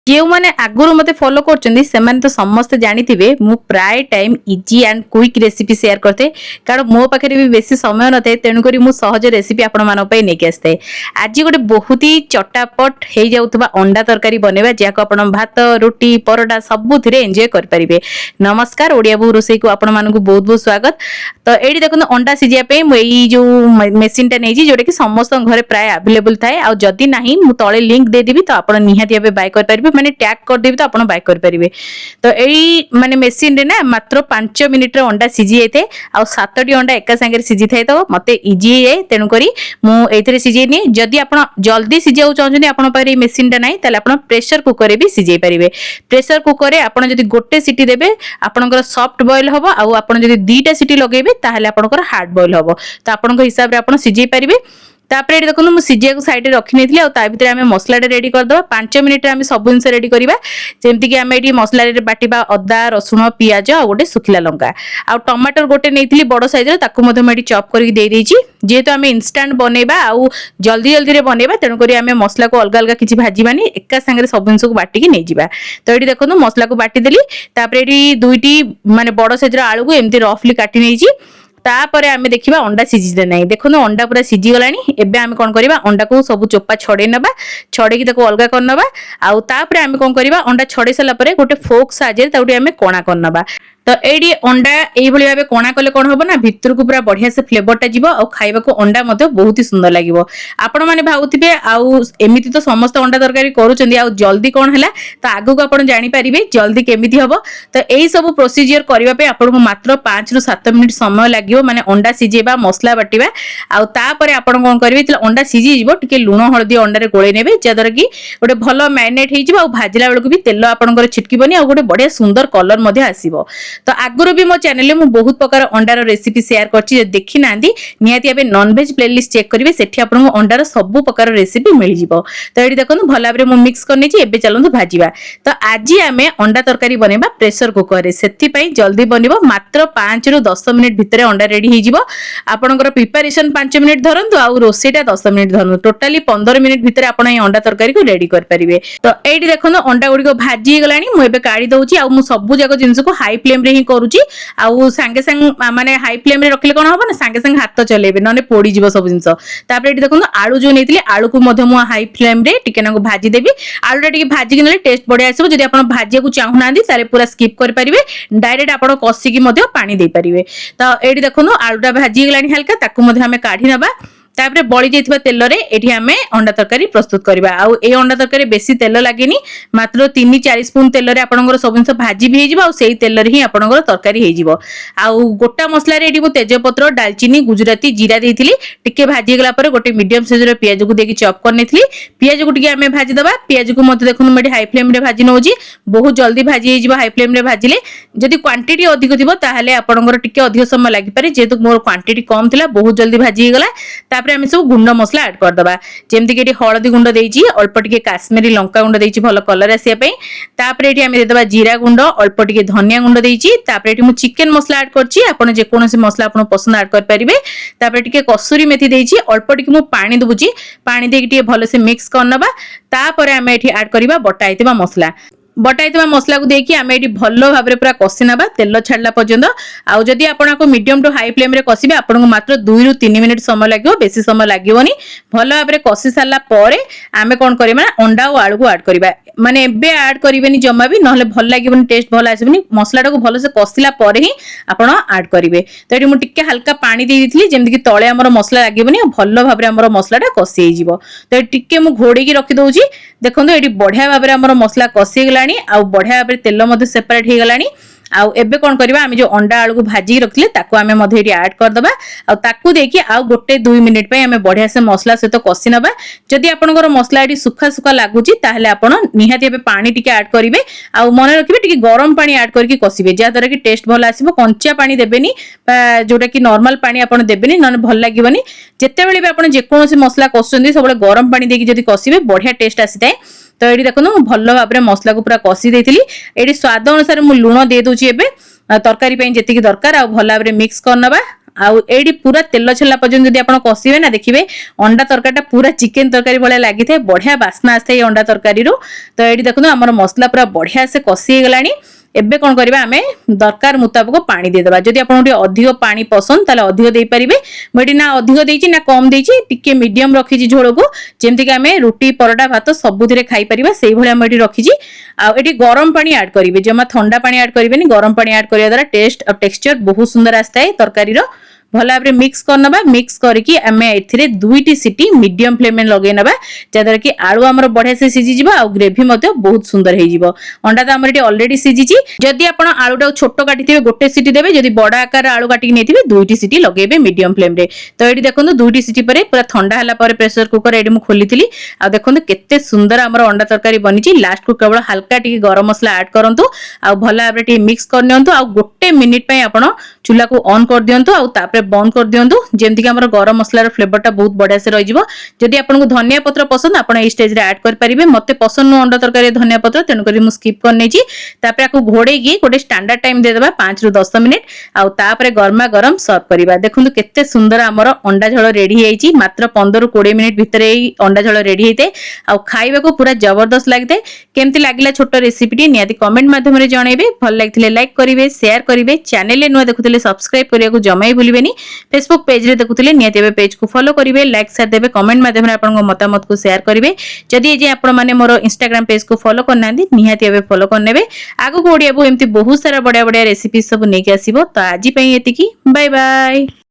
जो मैंने आगुरी मत फॉलो कर तो समस्ते जानी मु प्राय time easy and quick recipe share करते कारण मो पाखे भी बेसी समय न था तेणुक सहज रेसिपी आपण नहीं आसता आज गोटे बहुत ही चटापट हो जाऊा अंडा तरकारी बनवा जहाँ आप भात रुटी परोटा सबुथ एंजॉय करेंगे। नमस्कार ओडिया बहु रोसई को आपण मानक बहुत बहुत स्वागत। तो ये देखो अंडा सीझापी मुझे जो मेसीन टा नहीं जोटा कि समस्त घर प्राय अवेलेबल थाए आदि ना मुझे तले लिंक देदेवी तो आप निहाती भाव बाय करेंगे मैंने टैग करदेवी तो आप बाय करेंगे। तो यही माने मेसीन रे ना मात्र 5 मिनिट रे अंडा सीझी जाए आ 7टी अंडा एका संगे सीझी थाए तो मते इजी है तेणुक मुझे सीझेनी जदि आप जल्दी सीझाऊ चाहते आपन पारे मेसीन टा नहीं ताले आप प्रेशर कुकर भी सीझे पारे। प्रेशर कुकर रे आपन जदि गोटे सीटी देबे आपनकर सॉफ्ट बॉयल हबो आ आपन जदि 2टा सीटी लगेबे ताले आपनकर हार्ड बॉयल हबो तो आपनकर हिसाब रे आपन सीझे पारे। तापर ये देखो मुझे सीझा को साइड रखी नहीं भर आम मसला रेडी करदे 5 मिनिट आम सब जिन रेडी करवा जमीक आम ये मसला बाटा अदा रसुण पिज आ गोटे सुखिला लंका आ टमाटर गोटे नहीं बड़ सैज मुझे चॉप करके जेहेतु आम इनस्टांट बनवा आउ जल्दी जल्दी बनवा तेणुक आम मसला को अलग अलग किसी भाजबानी एका सांगे सब जिन को बाटिकी नहीं जावा। तो ये देखो मसला को बाटिदेली तापर ये 2टी माने बड़ सैजर आलू को एमती रफली काटी नहीं तापर आम देखा अंडा सीझी ना देखो अंडा पूरा सीझी गला आम कौन करवा अंडा को सब चोपा छड़े नवा छड़े अलग करनवा आउे आम कौन करवा अंडा छड़े सारापर गोटे फोक साजे आम कणा करनवा। तो ये अंडा ये भाव कणा कले कौन हम ना भितर को पूरा बढ़िया से फ्लेवरटा जीव आ खाइबा को अंडा बहुत ही सुंदर लगे। आपण मैंने भावुवे आमती तो समस्त अंडा तरकारी करुँच जल्दी कौन है तो आगू को आप जानीपारे जल्दी केमी हम। तो यही सब प्रोसीजर करने आपको मात्र 5 ରୁ 7 मिनिट समय लगे माने अंडा सीझेबा मसला बाटिबा आउे आप कौन करेंगे अंडा सीझीज टे लुण हलदी अंडारे गोले ने जहाद्वारा कि गोटे भल मैरिनेट हो भाजला बेलू भी तेल आपंकर छिटकबनी आ गोटे बढ़िया सुंदर कलर आसो। तो आगुरी भी मो चैनल में बहुत प्रकार अंडार रेसिपी शेयर करछि देखी ना निहाती आबे नॉन वेज प्लेलिस्ट चेक करेंगे सेठी आपको अंडार सब प्रकार रेसिपी मिल जिवो। तो ये देखो भल भाव में मिक्स करनी एबे चलतु भाजवा। तो आज आम अंडा तरकारी बनवा प्रेशर कुकर रे से जल्दी बनवा मात्र 5 ରୁ 10 मिनिट भितर अंडा रेडी हो आपंकर प्रिपरेशन 5 मिनिट धरतु आ रोसेटा 10 मिनिट धरतु टोटाली 15 मिनिट भितर आप अंडा तरकारी को रेडी करेंगे। तो ये देखो अंडा गुड़िक भाजी गला मुझे काढ़ी दूसरी आ सब जाक जिन को हाई फ्लेम रे ही करुच्ची आउ सांगे सांग माने हाई फ्लेम रे रखले कौन हम ना सांगे सांगे हाथ चलेबे ना पोड़ी जीव सब जिन। तापर ये देखो आलू जो नहीं आलू को हाई फ्लेम रे टिके ना भाजी देवी आलूटा टिके भाजिक ना टेस्ट बढ़िया आसो जब आप भाजिया को चाहूना पूरा स्किप करेंगे डायरेक्ट आप कषिकी पानी दे पारे। तो ये देखो आलूटा भाजी गला हल्का ताकू आम काढ़ी नवा तापर बड़ी जाइथिबा तेल रे एठी आमे अंडा तरकारी प्रस्तुत करबा आ ए अंडा तरकारी बेसी तेल लागेनी मात्र 3-4 स्पून तेल रे आपनकर सब जिंस भाजी भी हेजिबा आ सेही तेल रे ही आपनकर तरकारी हेजिबो। आ गोटा मसला रे एठी तेजपत्र दालचीनी गुजराती जीरा देइथिली टिके भाजी गला पर गोटे मीडियम साइज रे प्याज को देकी चॉप करनेथिली प्याज को टिके आमे भाजी दबा प्याज को मते देखुन मेडी हाई फ्लेम रे भाजी नउजी बहुत जल्दी भाजी हेजिबा हाई फ्लेम रे भाजिले जदि क्वांटिटी अधिक थिबो ताहाले आपनकर टिके अधिक समय लागि पारे जेतु मोर क्वांटिटी कम थिला बहुत जल्दी भाजी हे गला। तापर आम सब गुंड मसला ऐड करदबा जेमती कि हलदी गुंड देइची अल्प टिके काश्मीरी लंका गुंड देइची भलो कलर आसिया पई तापर एठी आम देदबा जीरा गुंड अल्प टिके धनिया गुंड देइची तापर एठी मु चिकन मसला ऐड करची आपण जे कोनोसी मसला आपण पसंद ऐड कर परिबे। तापर टिके कसूरी मेथी देइची अल्प टिके मु पानी दबुची पानी देकी टिके भलो से मिक्स करनबा तापर आम एठी ऐड करबा बटा आइतबा मसला बटाई मसला को देखिए आम ये भल भाव में पूरा कषि ना तेल छाड़ा पर्यंत आउ जदि आपको मीडियम टू हाई फ्लेम रे कषिबे आपको मात्र 2 ରୁ 3 मिनिट समय लगे बेसी समय लगेनी भल भाव में कषि सारा पर आम कौन करवा अंडा और आलू को ऐड करवा माने एबे ऐड करेंगे जमा भी ना भल लगे टेस्ट भल आसबनी मसलाटा को भल से कषिला ही आपड़ ऐड करेंगे। तो ये मुझे हल्का पानी देती जमीक तले आम मसला लगे भल भाव में मसलाटा कषि हो। तो टिके मुझे घोड़ी रखिदे देखो ये बढ़िया भाव में मसला कषि गला आ बढ़िया भाव तेल सेपरेट हो गलानी आउ एबे कौन करबा आमे जो अंडा आलू को भाजी रखले ताको आमे मध्ये एटी ऐड कर दबा आ ताकू देखि आ गोटे 2 मिनिट पे आमे बढ़िया से मसला सहित कषि नबा। जदि आपनकर मसला एटी सुखा सुखा लागुची ताहले आपण निहाती एबे पानी टिके ऐड करिवे आ मन रखिबे टिके गरम पानी ऐड करके कषिबे जा द्वारा कि टेस्ट भल आसीबो कंचा पानी देबेनी जोटा कि नॉर्मल पानी आपण देबेनी न भल लागिबनी जेते बेले भी आपण जे कोनोसी मसला कषुचंदी सबले गरम पानी देकी जदि कषिबे बढ़िया टेस्ट आसीताय। तो ये देखो भल भाव में मसला को पूरा कषि देती ये स्वाद अनुसार मुझे लुण दे दूची तरकारी जी दरकार आ भल भाव में मिक्स करनबा आउ एडी पूरा तेल छला पर्यंत जदि आपण कसिबे ना देखिबे अंडा तरकारीटा पूरा चिकेन तरकारी भले लागि थाए बढ़िया बास्ना आसे अंडा तरकारी रो। तो एडी देखु हमर मसला पूरा बढ़िया से कसी गलानी। एबे कोन करबा आमे दरकार मुताबिक पानी दे देबा। जदि आपण टी अधिक पानी पसंद ताले अधिक देई परिबे। मडी ना अधिक देइची ना कम देइची टिके मीडियम रखिची झोल को जेमति कि आमे रोटी परोटा भात सबुथिरे खाई परिबा सेही भली आमे एटी रखिची। आ एटी गरम पानी ऐड करिवे जमा ठंडा पानी ऐड करिवेनी गरम पानी ऐड करिया द्वारा टेस्ट और टेक्सचर बहुत सुंदर आस्ताय तरकारी रो। भला भाबरे मिक्स करनबा मिक्स करके आमे एथिरे दुईटी सीटी मीडियम फ्लेम में लगे नबा जदर कि आलू हमर बढ़िया से सिझी जिवो आ ग्रेवी मध्ये बहुत सुंदर हे जिवो। अंडा तो हमर एटी ऑलरेडी सिझीची। जदि आपण आलूटा छोटो काटिथिबे गोटे सीटी देबे जदि बडा आकार आलू काटिक नेथिबे दुईटी सीटी लगेबे मीडियम फ्लेम रे। तो एटी देखंतु दुईटी सीटी परे पूरा ठंडा हला परे प्रेशर कुकर एटी मु खोलिथिली आ देखंतु केते सुंदर हमर अंडा तरकारी बनिची। लास्ट को केवल हल्का टिके गरम मसला ऐड करंतु आ भला भाबरे टिके मिक्स करनियंतु आ गोटे मिनिट पय आपण चूल्हा को ऑन कर दियंतु आ तापरे बंद कर दियंतु जेमति कि हमर गरम मसला रो फ्लेवरटा बहुत बढ़िया से रहि जिवो। जदि आपनको धनिया पत्र पसंद आपण ए स्टेज रे ऐड कर परिबे। मते पसंद नो अंडा तरकारी धनिया पत्र तेनु करी मु स्किप कर नेची। तापरे आकु घोड़े गी गोटे स्टैंडर्ड टाइम दे देबा 5 रु 10 मिनिट आ तापरे गरमा गरम सर्व करिबा। देखंतु केते सुंदर हमर अंडा झोल रेडी हेइची। मात्र 15 रु 20 मिनिट भितरे ए अंडा झोल रेडी हेते आ खाइबा को पूरा जबरदस्त लागते। केमति लागिला छोट रेसिपी नियाति कमेंट माध्यम रे जणाइबे। भल लागथिले लाइक करिवे शेयर करिवे। चैनल ले नुवा देखुथिले सब्सक्राइब करिया को जमाई भूलिबेनी। फेसबुक पेज रे देखुथिले नियाति बे पेज को फॉलो करिवे लाइक शेयर देबे कमेंट माध्यम रे आपन मतामत को शेयर करिवे। जदि जे आपण माने मोर इंस्टाग्राम पेज को फॉलो करनांदी निहाती बे फॉलो करनेबे। आगो कोडियाबो एमती बहुत सारा बढ़िया बढ़िया रेसिपी सब नेके आसीबो। तो आजि पई एतिकी बाय बाय।